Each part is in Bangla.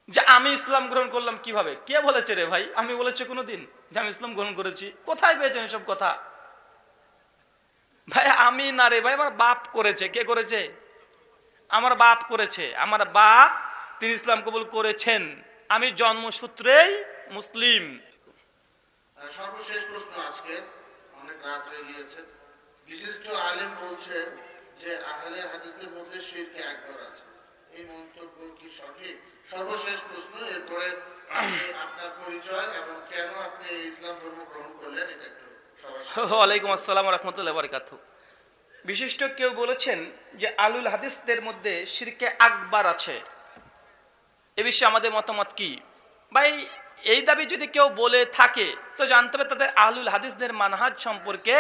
যে আমি ইসলাম গ্রহণ করলাম কিভাবে? কে বলেছে রে ভাই? আমি বলেছি কোনোদিন যে আমি ইসলাম গ্রহণ করেছি? কোথায় পেয়েছেন এসব কথা? ভাই আমি না রে ভাই, আমার বাপ করেছে। কে করেছে? আমার বাপ করেছে। আমার বাপ, তিনি ইসলাম কবুল করেছেন। আমি জন্মসূত্রেই মুসলিম। সর্বশেষ প্রশ্ন আজকে, অনেক রাত হয়ে গিয়েছে। বিশিষ্ট আলেম বলছেন যে আহলে হাদিসদের মধ্যে শিরকে একবার আছে, এই মন্তব্য কি সঠিক? সর্বশেষ প্রশ্ন, এরপরে আপনি আপনার পরিচয় এবং কেন আপনি ইসলাম ধর্ম গ্রহণ করলেন এটা একটু সবার সামনে। ওয়ালাইকুম আসসালাম রাহমাতুল্লাহি ওয়া বারাকাতুহু। বিশিষ্ট কেউ বলেছেন যে আলুল হাদিসদের মধ্যে শিরকে আকবার আছে। এ বিষয়ে আমাদের মতামত কি? ভাই, এই দাবি যদি কেউ বলে থাকে তো জানতে হবে তাদের আহলুল হাদিসদের মানহাজ সম্পর্কে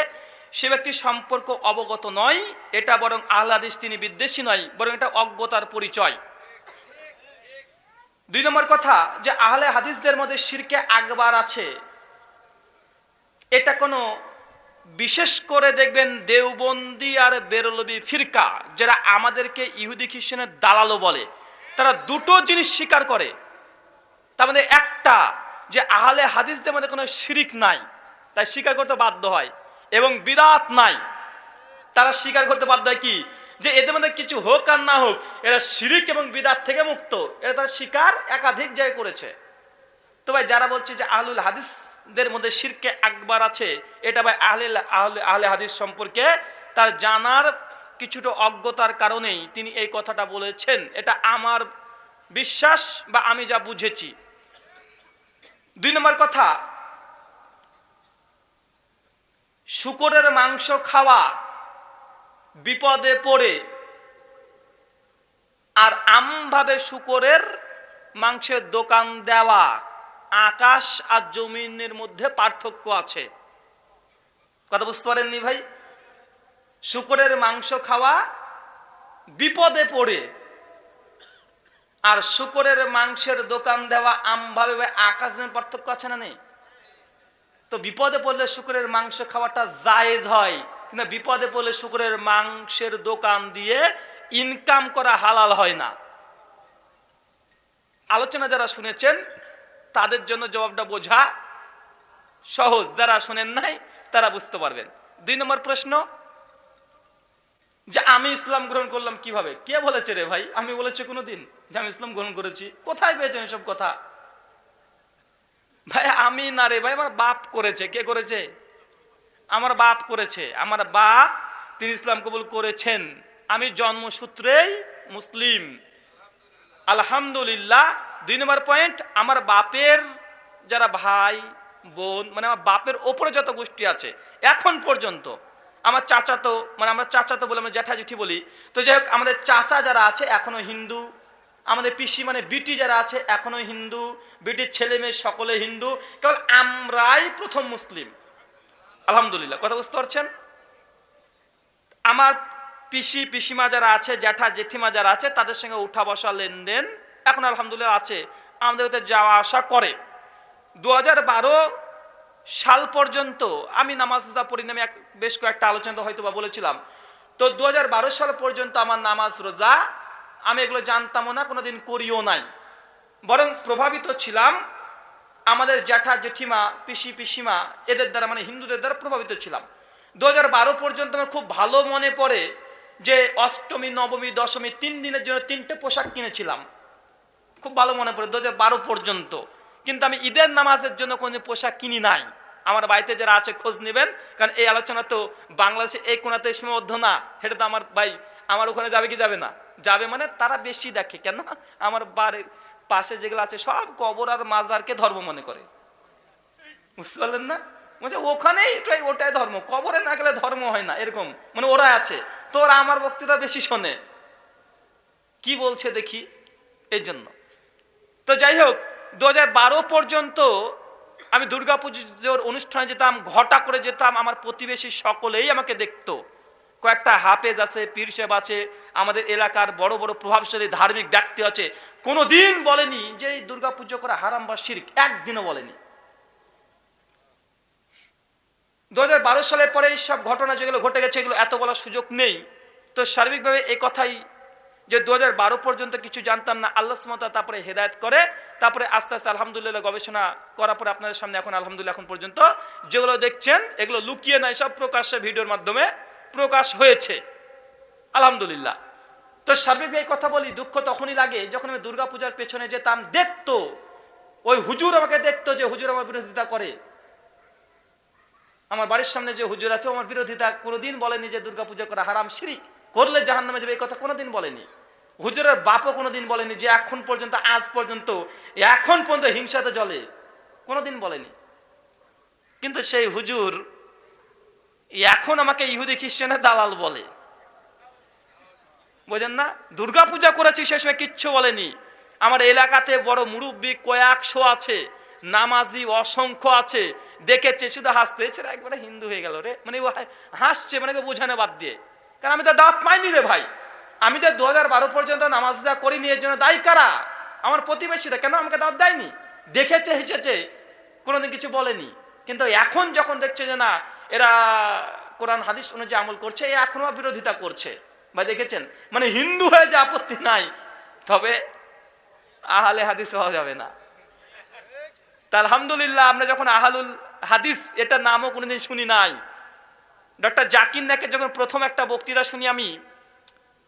সে ব্যক্তি সম্পর্ক অবগত নয়। এটা বরং আহলে হাদিস তিনি বিদ্বেষী নয়, বরং এটা অজ্ঞতার পরিচয়। দুই নম্বর কথা, যে আহলে হাদিসদের মধ্যে শিরকে আকবার আছে, এটা কোনো বিশেষ করে দেখবেন দেওবন্দি আর বেরলভী ফিরকা যারা আমাদেরকে ইহুদি খ্রিস্টানের দালালও বলে, তারা দুটো জিনিস স্বীকার করে। তার মধ্যে একটা, যে আহলে হাদিসদের মধ্যে কোনো শিরিক নাই, তাই স্বীকার করতে বাধ্য হয়, এবং বিদাত নাই, তারা স্বীকার করতে বাধ্য হয় কি, যে এদের মধ্যে কিছু হোক আর না হোক এরা শিরিক এবং বিদাত থেকে মুক্ত। এটা তারা স্বীকার একাধিক জায়গায় করেছে। তো ভাই যারা বলছে যে আহলুল হাদিসদের মধ্যে শিরকে আকবার আছে, এটা ভাই আহলে হাদিস সম্পর্কে তার জানার কিছুটা অজ্ঞতার কারণেই তিনি এই কথাটা বলেছেন। এটা আমার বিশ্বাস বা আমি যা বুঝেছি। দুই নম্বর কথা, শূকরের মাংস খাওয়া বিপদে পড়ে আর আমভাবে শূকরের মাংসের দোকান দেওয়া, আকাশ আর জমিনের মধ্যে পার্থক্য আছে। কথা বুঝতে পারেননি ভাই? শূকরের মাংস খাওয়া বিপদে পড়ে আর শূকরের মাংসের দোকান দেওয়া আমভাবে আকাশ জমিনের পার্থক্য আছে না নেই? তো বিপদে পড়লে শূকরের মাংস খাওয়াটা জায়েজ হয়, কিন্তু বিপদে পড়লে শূকরের মাংসের দোকান দিয়ে ইনকাম করা হালাল হয় না। আলোচনা যারা শুনেছেন তাদের জন্য জবাবটা বোঝা সহজ, যারা শুনেন নাই তারা বুঝতে পারবেন। দুই নম্বর প্রশ্ন, যে আমি ইসলাম গ্রহণ করলাম কিভাবে? কে বলেছে রে ভাই? আমি বলেছি কোনোদিন যে আমি ইসলাম গ্রহণ করেছি? কোথায় পেয়েছেন এসব কথা? ভাই আমি না রে ভাই, আমার বাপ করেছে। কে করেছে? আমার বাপ করেছে। আমার বাপ, তিনি ইসলাম কবুল করেছেন। আমি জন্মসূত্রেই মুসলিম, আলহামদুলিল্লাহ। দুই নম্বর পয়েন্ট, আমার বাপের যারা ভাই বোন, মানে আমার বাপের ওপরে যত গোষ্ঠী আছে এখন পর্যন্ত, আমার চাচাতো, মানে আমরা চাচাতো বলে আমরা জ্যাঠা জেঠি বলি, তো যাই হোক আমাদের চাচা যারা আছে এখনো হিন্দু, আমাদের পিসি মানে বিটি যারা আছে এখনো হিন্দু, বিটির ছেলে মেয়ে সকলে হিন্দু, কেবল আমরাই প্রথম মুসলিম, আলহামদুলিল্লাহ। কথা বুঝতে পারছেন? আমার পিসি পিসিমা যারা আছে, জ্যাঠা জেঠিমা যারা আছে, তাদের সঙ্গে উঠা বসা লেনদেন এখন আলহামদুলিল্লাহ আছে, আমাদের ভিতরে যাওয়া আসা করে। 2012 সাল পর্যন্ত আমি নামাজ রোজা পড়ি না, আমি বেশ কয়েকটা আলোচনা হয়তো বা বলেছিলাম। তো 2012 সাল পর্যন্ত আমার নামাজ রোজা আমি এগুলো জানতামও না, কোনোদিন করিও নাই, বরং প্রভাবিত ছিলাম আমাদের জ্যাঠা জেঠিমা পিসি পিসিমা এদের দ্বারা, মানে হিন্দুদের দ্বারা প্রভাবিত ছিলাম। 2012 পর্যন্ত আমার খুব ভালো মনে পড়ে যে অষ্টমী নবমী দশমী 3 দিনের জন্য 3টে পোশাক কিনেছিলাম, খুব ভালো মনে পড়ে 2012 পর্যন্ত। কিন্তু আমি ঈদের নামাজের জন্য কোনো পোশাক কিনি নাই। আমার বাড়িতে যারা আছে খোঁজ নেবেন, কারণ এই আলোচনা তো বাংলাদেশে এই কোনাতে সীমাবদ্ধ না, সেটা তো আমার ভাই আমার ওখানে যাবে কি যাবে না? যাবে, মানে তারা বেশি দেখে। কেন? আমার বাড়ির পাশে যেগুলো আছে সব কবর আর মাজারকে ধর্ম মনে করে, বুঝতে পারলেন না? বলছে ওখানেই ওটাই ধর্ম, কবরে না গেলে ধর্ম হয় না, এরকম মানে ওরা আছে। তো ওরা আমার বক্তৃতা বেশি শোনে, কি বলছে দেখি, এই জন্য। তো যাই হোক 2012 পর্যন্ত আমি দুর্গাপুজোর অনুষ্ঠানে যেতাম, ঘটা করে যেতাম, আমার প্রতিবেশী সকলেই আমাকে দেখতো। কয়েকটা হাফেজ আছে, পীর সাহেব আছে, আমাদের এলাকার বড় বড় প্রভাবশালী ধার্মিক ব্যক্তি আছে, কোনোদিন বলেনি যে এই দুর্গাপুজো করা হারাম বা শিরক, একদিনও বলেনি। 2012 সালের পরে এই সব ঘটনা যেগুলো ঘটে গেছে এগুলো এত বলার সুযোগ নেই। তো সার্বিকভাবে এই কথাই যে 2012 পর্যন্ত কিছু জানতাম না, আল্লাহ সুবহানাহু ওয়া তাআলা তারপরে হেদায়েত করে, তারপরে আস্তে আস্তে আলহামদুলিল্লাহ গবেষণা করার পরে আপনাদের সামনে এখন আলহামদুলিল্লাহ এখন পর্যন্ত যেগুলো দেখছেন এগুলো লুকিয়ে নাই, সব প্রকাশ্যে ভিডিওর মাধ্যমে প্রকাশ হয়েছে আলহামদুলিল্লাহ। তো সার্বিক কথা বলি, দুঃখ তখনই লাগে যখন আমি দুর্গাপূজার পেছনে যেতাম, দেখতো ওই হুজুর আমাকে দেখতো যে হুজুর আমার বিরোধিতা করে। আমার বাড়ির সামনে যে হুজুর আছে আমার বিরোধিতা কোনোদিন বলেনি যে দুর্গাপূজা করা হারাম, শিরিক, করলে জাহান্নামে যাবে, এই কথা কোনোদিন বলেনি। হুজুরের বাপও কোনোদিন বলেনি যে এখন পর্যন্ত, আজ পর্যন্ত, এখন পর্যন্ত হিংসাতে জ্বলে, কোনোদিন বলেনি। কিন্তু সেই হুজুর এখন আমাকে ইহুদি খ্রিস্টানের দালাল বলে, বোঝেন না? দুর্গাপূজা করেছি সে সময় কিচ্ছু বলেনি। আমার এলাকাতে বড় মুরব্বী কয়েকশো আছে, নামাজি অসংখ্য আছে, দেখেছে, শুধু হাসতে, ছেড়ে একবারে হিন্দু হয়ে গেল রে, মানে হাসছে, মানে বোঝানো বাদ দিয়ে। কারণ আমি তো দাঁত পাইনি রে ভাই, আমি যে 2012 পর্যন্ত নামাজ করিনি এর জন্য দায়ী কারা? আমার প্রতিবেশীরা। কেন আমাকে দাঁত দেয়নি? দেখেছে, হেসেছে, কোনোদিন কিছু বলেনি। কিন্তু এখন যখন দেখছে যে না এরা কোরআন হাদিস অনুযায়ী আমল করছে, এখনো বিরোধিতা করছে, ভাই দেখেছেন, মানে হিন্দু হয়ে যে আপত্তি নাই, তবে আহলে হাদিস হওয়া যাবে না। তা আলহামদুলিল্লাহ আমরা যখন আহলুল হাদিস এটা নামও কোনোদিন শুনি নাই। ডক্টর জাকির নায়কের যখন প্রথম একটা বক্তৃতা শুনি আমি,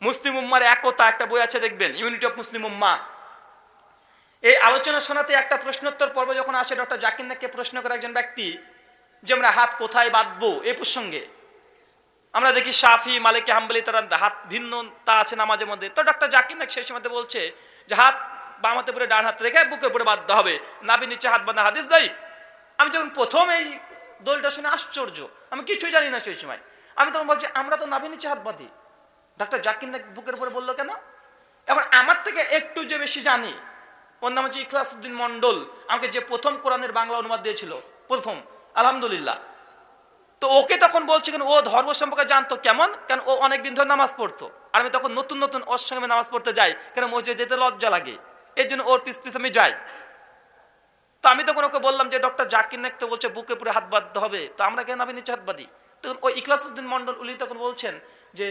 মুসলিম উম্মার একতা একটা বই আছে দেখবেন, ইউনিটি অফ মুসলিম উম্মা, এই আলোচনা শোনাতে একটা প্রশ্নোত্তর পর্ব যখন আসে, ডক্টর জাকির নায়ককে প্রশ্ন করে একজন ব্যক্তি যে আমরা হাত কোথায় বাঁধবো এই প্রসঙ্গে। আমরা দেখি শাফি, মালিকি, হাম্বলি তারা হাত ভিন্নতা আছে নামাজের মধ্যে। তো ডক্টর জাকির নায়ক সেই সময় বলছে যে হাত বাম হাতে পরে ডান হাত রেখে বুকের উপরে বাঁধতে হবে, নাভির নিচে হাত বাঁধা হাদিস দেয়। আমি যখন প্রথম এই দলটা শুনে আশ্চর্য, আমি কিছুই জানি না সেই সময়। আমি তখন ভাবছি আমরা তো নাভির নিচে হাত বাঁধি, ডক্টর জাকির নায়ক বুকের উপরে বললো কেন? এখন আমার থেকে একটু যে বেশি জানি, ওর নাম হচ্ছে ইখলাসউদ্দিন মন্ডল, আমাকে যে প্রথম কোরআনের বাংলা অনুবাদ দিয়েছিল প্রথম, আলহামদুলিল্লাহ। তো ওকে তখন বলছি কেন, ও ধর্ম সম্পর্কে জানতো কেমন, কেন ও অনেকদিন ধরে নামাজ পড়তো, আর আমি তখন নতুন নতুন ওর সঙ্গে নামাজ পড়তে যাই, কেন মসজিদে যেতে লজ্জা লাগে, এর জন্য ওর পিছ পিছ আমি যাই। তো আমি তখন ওকে বললাম যে ডক্টর জাকির নায়ক তো বলছে বুকে পুরে হাত বাঁধতে হবে, তো আমরা কেন নাভির নিচে হাত বাঁধি? তখন ওই ইখলাসউদ্দিন মন্ডল উনি তখন বলছেন যে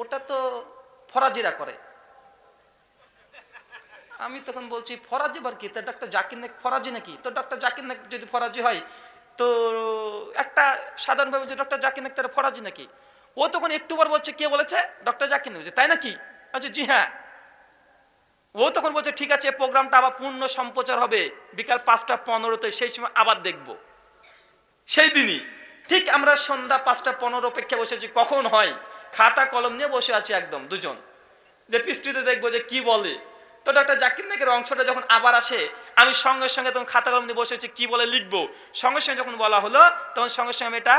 ওটা তো ফরাজিরা করে। আমি তখন বলছি ফরাজি বার কি? ডক্টর জাকির নায়ক ফরাজি নাকি? তো ডক্টর জাকির নায়ক যদি ফরাজি হয় তো একটা সাধারণভাবে যে ডক্টর জাকির নায়ক তারা ফরাজি নাকি? ও তখন একটু বার বলছে কে বলেছে? ডক্টর জাকির নায়ক। তাই নাকি? আচ্ছা জি হ্যাঁ। ও তখন বলছে ঠিক আছে, প্রোগ্রামটা আবার পূর্ণ সম্প্রচার হবে বিকাল 5টা 15-তে, সেই সময় আবার দেখব। সেই দিনই ঠিক আমরা সন্ধ্যা 5টা 15 অপেক্ষা বসেছি কখন হয়, খাতা কলম নিয়ে বসে আছি একদম দুজন, যে পৃষ্ঠিতে দেখবো যে কি বলে। তো ডক্টর জাকির নায়কের অংশটা যখন আবার আসে, আমি সঙ্গে সঙ্গে তখন খাতা কলম নিয়ে বসেছি কি বলে লিখবো। সঙ্গে সঙ্গে যখন বলা হলো তখন সঙ্গে সঙ্গে আমি এটা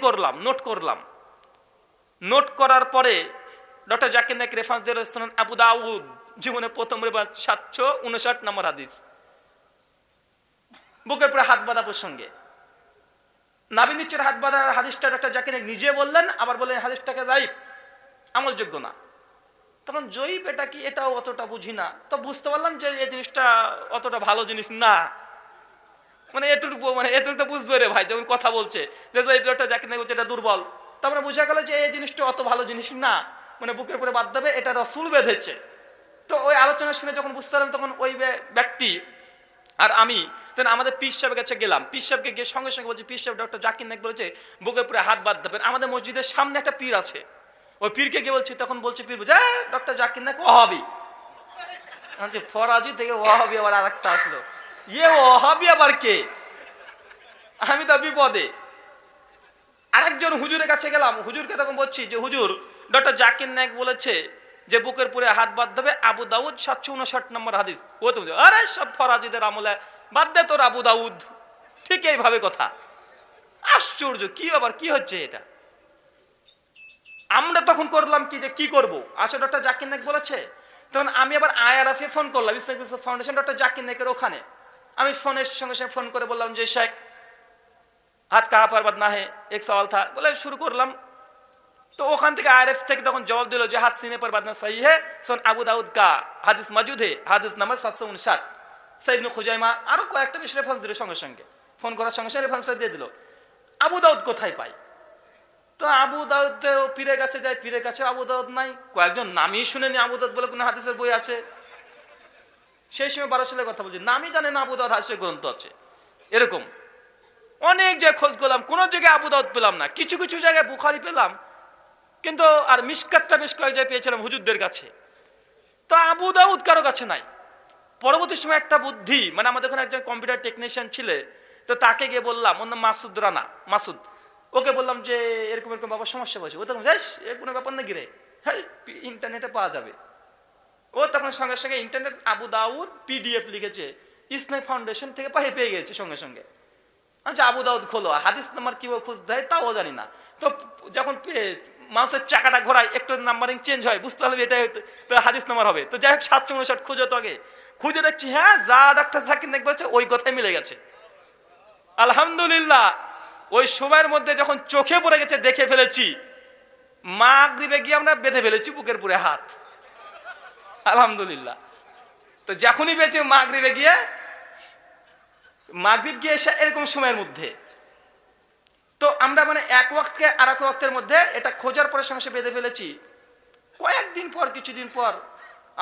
করলাম, নোট করলাম। নোট করার পরে ডক্টর জাকির নায়ক রেফারেন্স দিয়ে আবু দাউদ জীবনে প্রথম 759 নম্বর হাদিস, বুকের পরে হাত বাঁধা প্রসঙ্গে। নাভি নিচের হাত বাঁধা হাদিসটা ডক্টর জাকির নায়ক নিজে বললেন, আবার বললেন হাদিসটাকে যাইব, আমলযোগ্য না। তখন জয়ীব এটা কি, এটাও অতটা বুঝি না। তো বুঝতে পারলাম যে এই জিনিসটা অতটা ভালো জিনিস না, মানে এটুকু তো বুঝবে রে ভাই যখন কথা বলছে যে ডক্টর জাকির নায়ক বলছে এটা দুর্বল, তারপরে বোঝা গেল যে এই জিনিসটা অত ভালো জিনিস না, মানে বুকের উপরে বাদ দেবে, এটা রাসূল বেঁধেছে। তো ওই আলোচনা শুনে যখন বুঝতে পারলাম, তখন ওই ব্যক্তি আর আমি তখন আমাদের পীর সাহেবের কাছে গেলাম। পীর সাহেবকে গিয়ে সঙ্গে সঙ্গে বলছি পীর সাহেব ডক্টর জাকির নায়ক বলেছে বুকের উপরে হাত বাঁধতে দেবেন। আমাদের মসজিদের সামনে একটা পীর আছে, ওই পীরকে গিয়ে বলছি, তখন বলছে পীর বুঝে ডক্টর জাকির নায়ক ওয়াহাবি। ফরাজি থেকে ওয়াহাবি আবার আর একটা আসলো, ওয়াহাবি আবার কে? আমি তো বিপদে। আরেকজন হুজুরের কাছে গেলাম, হুজুরকে তখন বলছি যে হুজুর ডক্টর জাকির নায়ক বলেছে যে বুকের পুরে হাত বাঁধ দেবে, আবু দাউদ 759 নম্বর হাদিস। ও তো আরে সব ফরাজিদের আমলে বাদ দে তোর আবু দাউদ, ঠিক এইভাবে কথা। আশ্চর্য, কি আবার কি হচ্ছে এটা? আমরা তখন করলাম কি, যে কি করব, আসলে ডক্টর জাকির নায়ক বলেছে। তখন আমি আবার আইআরএফ ফোন করলাম, ইসলামিক ফাউন্ডেশন ডক্টর জাকির নায়কের ওখানে। আমি ফোনের সঙ্গে সঙ্গে ফোন করে বললাম যে শেখ হাত কাহা পর বাঁধনা হে, এক সওয়াল থা, বলে শুরু করলাম। তো ওখান থেকে আইআরএফ থেকে তখন জবাব দিল যে হাত সিনে পর বাঁধনা সহি হে, সোন আবু দাউদ কা হাদিস মজুদ হে, হাদিস নাম্বার 759, সাইদ ইবনে খুজাইমা, আরো কয়েকটা বেশ রেফারেন্স দিল। সঙ্গে সঙ্গে ফোন করার সঙ্গে সঙ্গে রেফারেন্সটা দিয়ে দিল। আবু দাউদ কোথায় পাই? তো আবু দাউদেও পীরের কাছে যায়, পীরের কাছে আবু দাউদ নাই, কয়েকজন নামই শুনেনি আবু দাউদ বলে কোনো হাদিসের বই আছে। সেই সময় 12 সালের কথা বলছি, নামই জানে না আবু দাউদ হাদিসের গ্রন্থ আছে। এরকম অনেক জায়গায় খোঁজ করলাম, কোনো জায়গায় আবু দাউদ পেলাম না। কিছু কিছু জায়গায় বুখারী পেলাম, কিন্তু আর মিশকাতটা বেশ কয়েক জায়গায় পেয়েছিলাম হুজুরদের কাছে। তো আবু দাউদ কারো কাছে নাই। পরবর্তী সময় একটা বুদ্ধি, মানে আমাদের এখানে একজন কম্পিউটার টেকনিশিয়ান ছিল, তো তাকে গিয়ে বললাম, ওর নাম মাসুদ রানা, মাসুদ, ওকে বললাম যে এরকম এরকম বাবা সমস্যা বলছে। ও তখন যাইস এর কোনো ব্যাপার নাকি রে, হ্যাঁ ইন্টারনেটে পাওয়া যাবে। ও তখন সঙ্গে সঙ্গে ইন্টারনেট আবু দাউদ পিডিএফ লিখেছে, ইসলামিক ফাউন্ডেশন থেকে পেয়ে গেছে সঙ্গে সঙ্গে। আচ্ছা আবু দাউদ খোলো, হাদিস নাম্বার কিভাবে খুঁজ দেয় তাও জানি না। তো যখন মাউসের চাকাটা ঘোরায় একটু নাম্বারিং চেঞ্জ হয়, বুঝতে পারবে এটাই হাদিস নাম্বার হবে। তো যাই হোক 759 খুঁজে, তো আগে খুঁজে দেখছি হ্যাঁ যা ডাক্তার জাকির নাইক বলছে ওই কথাই মিলে গেছে। আলহামদুলিল্লাহ ওই সময়ের মধ্যে যখন চোখে পড়ে গেছে দেখে ফেলেছি, মাগরিবে গিয়ে আমরা বেঁধে ফেলেছি বুকের পুরে হাত, আলহামদুলিল্লাহ। তো যখনই পেয়েছি মাগরিবে গিয়ে, মাগরিব গিয়ে এসে এরকম সময়ের মধ্যে, তো আমরা মানে এক ওয়াক্তকে আর এক ওয়াক্তের মধ্যে এটা খোঁজার পরে সঙ্গে বেঁধে ফেলেছি। কয়েকদিন পর, কিছুদিন পর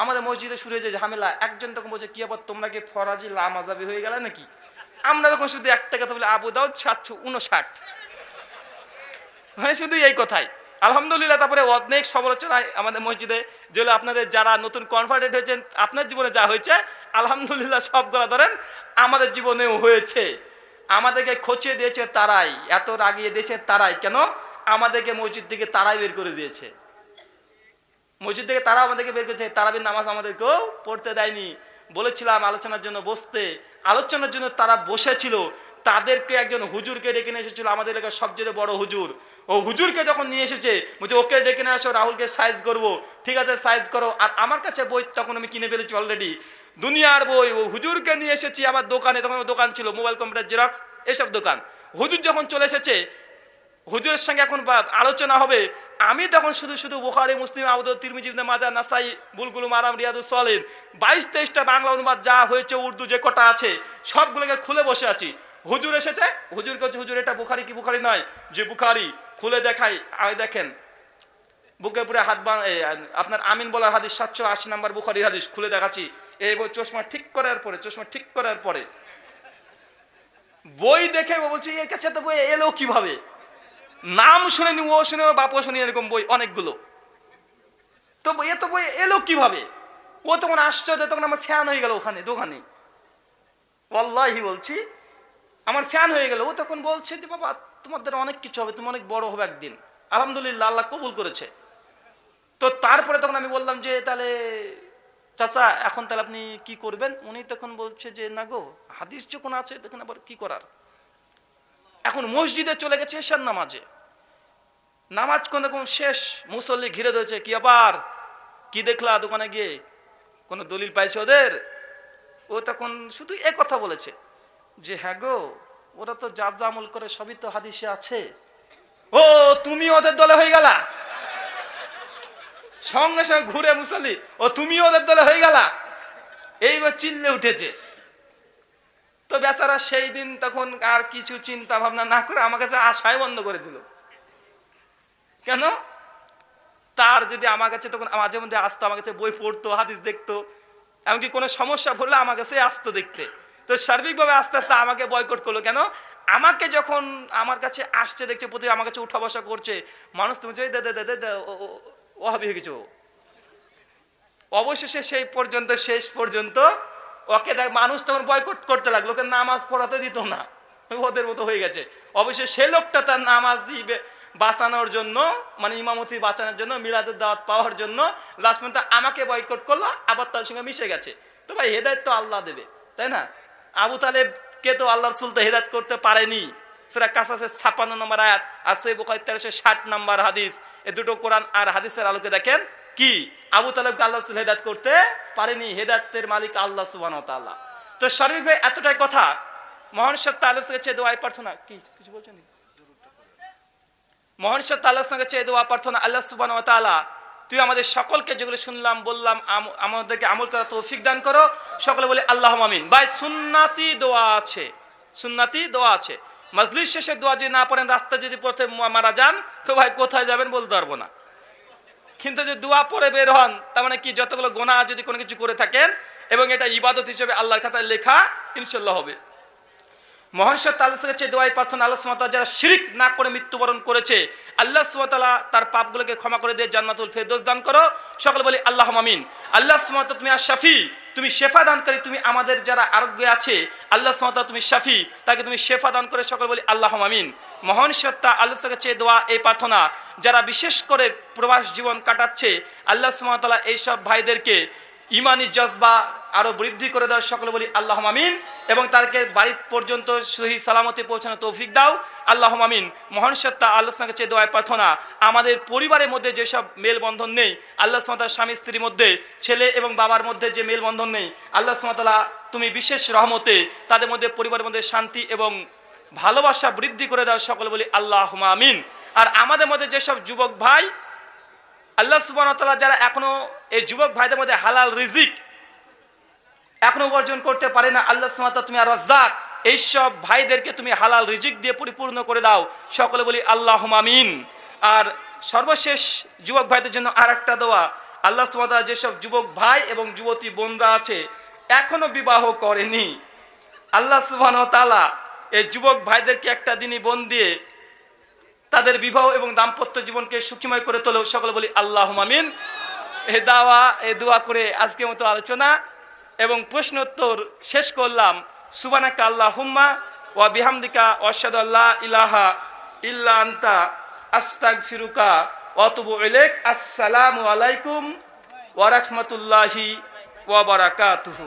আমাদের মসজিদে শুরু হয়েছে ঝামেলা। একজন তখন বলছে কি আবার তোমরা কি ফরাজি লামাজাবি হয়ে গেলে নাকি? আমরা তখন শুধু একটা কথা বলি, আবু দাউদ 759, মানে শুধু এই কথাই। আলহামদুলিল্লাহ তারপরে অনেক সমালোচনায় আমাদের মসজিদে, যেগুলো আপনাদের যারা নতুন কনভার্টেড হয়েছেন আপনার জীবনে যা হয়েছে আলহামদুলিল্লাহ সবগুলা ধরেন আমাদের জীবনেও হয়েছে। আমাদেরকে খোঁচিয়ে দিয়েছে তারাই, এত রাগিয়ে দিয়েছে তারাই, কেন আমাদেরকে মসজিদ থেকে তারাই বের করে দিয়েছে। মসজিদ থেকে তারা আমাদেরকে বের করেছে, তারাবির নামাজ আমাদেরকেও পড়তে দেয়নি। বলেছিলাম আলোচনার জন্য বসতে, আলোচনার জন্য তারা বসেছিল, তাদেরকে একজন হুজুরকে ডেকে নিয়ে এসেছিল, আমাদের এলাকার সবচেয়ে বড় হুজুর। ও হুজুরকে যখন নিয়ে এসেছে বলছে ওকে ডেকে নিয়ে আসো, রাহুলকে সাইজ করবো। ঠিক আছে সাইজ করো। আর আমার কাছে বই তখন আমি কিনে ফেলেছি অলরেডি, দুনিয়ার বই। ও হুজুরকে নিয়ে এসেছি আমার দোকানে, তখন দোকান ছিল মোবাইল কম্পিউটার জেরক্স এসব দোকান। হুজুর যখন চলে এসেছে, হুজুরের সঙ্গে এখন আলোচনা হবে, আমি তখন শুধু শুধু বুখারী, মুসলিম, আবু দাউদ, তিরমিজি, ইবনে মাজাহ, নাসাই, বুলগুল মারাম, রিয়াদুস সালিহিন 22-23টা বাংলা অনুবাদ যা হয়েছে, উর্দু যে কটা আছে সবগুলোকে খুলে বসে আছি। হুজুর এসেছে, হুজুর কাছে হুজুর এটা বুখারী কি বুখারী নয়? যে বুখারী। খুলে দেখাই, দেখেন বুকের পুরে হাত আপনার আমিন বলার হাদিস 780 নম্বর বুখারী হাদিস খুলে দেখাচ্ছি। এই চশমা ঠিক করার পরে, চশমা ঠিক করার পরে বই দেখে বলছি এর কাছে তো বই এলো কিভাবে? নাম শুনেনি, ও শুনে বাপও শুনি, এরকম বই অনেকগুলো। তো এ তো বই এলো কিভাবে? ও তখন আশ্চর্য, তখন আমার ফ্যান হয়ে গেল ওখানে দোকানে, ওয়াল্লাহি বলছি আমার ফ্যান হয়ে গেল। ও তখন বলছে যে বাবা তোমাদের অনেক কিছু হবে, তুমি অনেক বড় হবে একদিন। আলহামদুলিল্লাহ আল্লাহ কবুল করেছে। তো তারপরে তখন আমি বললাম যে তাহলে চাচা এখন তাহলে আপনি কি করবেন? উনি তখন বলছে যে না গো, হাদিস যখন আছে তখন আবার কি করার। এখন মসজিদে চলে গেছে এশার নামাজে, নামাজ কোন রকম শেষ, মুসল্লি ঘিরে ধরেছে, কি আবার কি দেখলা দোকানে গিয়ে, কোন দলিল পাইছে ওদের? ও তখন শুধু এ কথা বলেছে যে হ্যাঁ গো, ওরা তো যা যা আমল করে সবই তো হাদিসে আছে। ও তুমি ওদের দলে হয়ে গেলা? সঙ্গে সঙ্গে ঘুরে মুসল্লি, ও তুমি ওদের দলে হয়ে গেলা? এইবার চিল্লে উঠেছে। তো বেচারা সেই দিন তখন আর কিছু চিন্তা ভাবনা না করে আমার কাছে আশাই বন্ধ করে দিল। কেন? তার যদি আমার কাছে তখন মাঝে মধ্যে আসতো, আমার কাছে বই পড়তো, হাদিস দেখতো, এমনকি কোনো সমস্যা পড়লে আমার কাছে আসতো দেখতে। তো সার্বিকভাবে আস্তে আস্তে আমাকে বয়কট করলো। কেন? আমাকে যখন আমার কাছে আসছে দেখছে, প্রতি আমার কাছে উঠা বসা করছে, মানুষ তুমি ওহাবি হয়ে গেছে। অবশেষে সেই পর্যন্ত, শেষ পর্যন্ত ওকে মানুষ তখন বয়কট করতে লাগলো, ওকে নামাজ পড়াতে দিত না, ওদের মতো হয়ে গেছে। অবশ্যই সে লোকটা তার নামাজ দিবে বাঁচানোর জন্য, মানে ইমামতি বাঁচানোর জন্য, মিলাদের দাওয়াত পাওয়ার জন্য লাস্ট পর্যন্ত আমাকে বয়কট করলো, আবার তার সঙ্গে মিশে গেছে। তো ভাই হেদায়েত তো আল্লাহ দেবে, তাই না? আবু তালেবকে তো আল্লাহ রাসূল তো হেদায়েত করতে পারেনি। সূরা কাসাসের 56 নম্বর আয়াত আর সহিহ বুখারী 1360 নম্বর হাদিস, এই দুটো কোরআন আর হাদিসের আলোকে দেখেন কি আবু তালেবকে আল্লাহ রাসূল হেদায়েত করতে পারেনি। হেদায়েতের মালিক আল্লাহ সুবহানাহু ওয়া তাআলা। তো শরীফ ভাই এতটাই কথা, মহান সত্তা আল্লাহর কাছে দোয়া প্রার্থনা, কি কিছু বলছেন? মহান সত্তা আল্লাহর কাছে দোয়া প্রার্থনা, আল্লাহ সুবহানাহু ওয়া তাআলা তুই আমাদের সকলকে যেগুলো শুনলাম বললাম আমাদেরকে আমল করার তৌফিক দান করো। সকলে বলে আল্লাহুম্মা আমিন। ভাই সুন্নাতি দোয়া আছে, সুন্নাতি দোয়া আছে। মজলিস শেষে দোয়া যদি না পড়েন, রাস্তা যদি পথে মারা যান, তো ভাই কোথায় যাবেন বলতে পারবো না। কিন্তু যদি দোয়া পড়ে বের হন, তার মানে কি, যতগুলো গোনাহ যদি কোনো কিছু করে থাকেন এবং এটা ইবাদত হিসেবে আল্লাহর খাতায় লেখা, ইনশাআল্লাহ হবে। মহান সত্য আল্লাহর কাছে দোয়াই প্রার্থনা, আল্লাহ সুবহানাহু ওয়া তাআলা যারা শিরক না করে মৃত্যুবরণ করেছে, আল্লাহ সুবহানাহু ওয়া তাআলা তার পাপগুলোকে ক্ষমা করে দিয়ে জান্নাতুল ফেরদৌস দান করো। সকলে বলি আল্লাহুম্মা আমিন। আল্লাহ সুবহানাহু ওয়া তাআলা তুমি আশ-শাফি, তুমি শেফা দানকারী, তুমি আমাদের যারা আরোগ্যে আছে, আল্লাহ সুবহানাহু ওয়া তাআলা তুমি শাফি, তাকে তুমি শেফা দান করে। সকলে বলি আল্লাহুম্মা আমিন। মহান সত্য আল্লাহর কাছে দোয়া এই প্রার্থনা, যারা বিশেষ করে প্রবাস জীবন কাটাচ্ছে, আল্লাহ সুবহানাহু ওয়া তাআলা এই সব ভাইদেরকে ইমানি জজবা আরো বৃদ্ধি করে দাও। সকলে বলি আল্লাহুম্মা আমিন। এবং তাদেরকে বাড়ি পর্যন্ত সহি সালামতে পৌঁছানোর তৌফিক দাও। আল্লাহুম্মা আমিন। মহান সত্তা আল্লাহর কাছে দোয়া প্রার্থনা, আমাদের পরিবারের মধ্যে যেসব মেলবন্ধন নেই, আল্লাহ সুবহানাহু ওয়া তাআলা স্বামী স্ত্রীর মধ্যে, ছেলে এবং বাবার মধ্যে যে মেলবন্ধন নেই, আল্লাহ সুবহানাহু ওয়া তাআলা তুমি বিশেষ রহমতে তাদের মধ্যে, পরিবারের মধ্যে শান্তি এবং ভালোবাসা বৃদ্ধি করে দাও। সকলে বলি আল্লাহুম্মা আমিন। আর আমাদের মধ্যে যেসব যুবক ভাই, আল্লাহ সুবহানাহু ওয়া তাআলা যারা এখনো এই যুবক ভাইদের মধ্যে হালাল রিজিক এখনো উপার্জন করতে পারে না, আল্লাহ সুবহানাহু ওয়া তাআলা তুমি আর রাজ্জাক, এই সব ভাইদেরকে তুমি হালাল রিজিক দিয়ে পরিপূর্ণ করে দাও। সকলে বলি আল্লাহুম্মা আমিন। আর সর্বশেষ যুবক ভাইদের জন্য আর একটা দোয়া, আল্লাহ সুবহানাহু ওয়া তাআলা যেসব যুবক ভাই এবং যুবতী বোনরা আছে এখনো বিবাহ করেনি, আল্লাহ সুবহানাহু ওয়া তাআলা এই যুবক ভাইদেরকে একটা দিনই বোন দিয়ে তাদের বিবাহ এবং দাম্পত্য জীবনকে সুখময় করে তোলো। সকলে বলি আল্লাহুম্মা আমিন। এই দোয়া করে আজকের মতো আলোচনা এবং প্রশ্নোত্তর শেষ করলাম। সুবহানাকা আল্লাহুম্মা ওয়া বিহামদিকা আশহাদু আল্লা ইলাহা ইল্লা আনতা আস্তাগফিরুকা ওয়া আতুবু ইলাইক। আসসালামু আলাইকুম ওয়া রাহমাতুল্লাহি ওয়া বারাকাতুহু।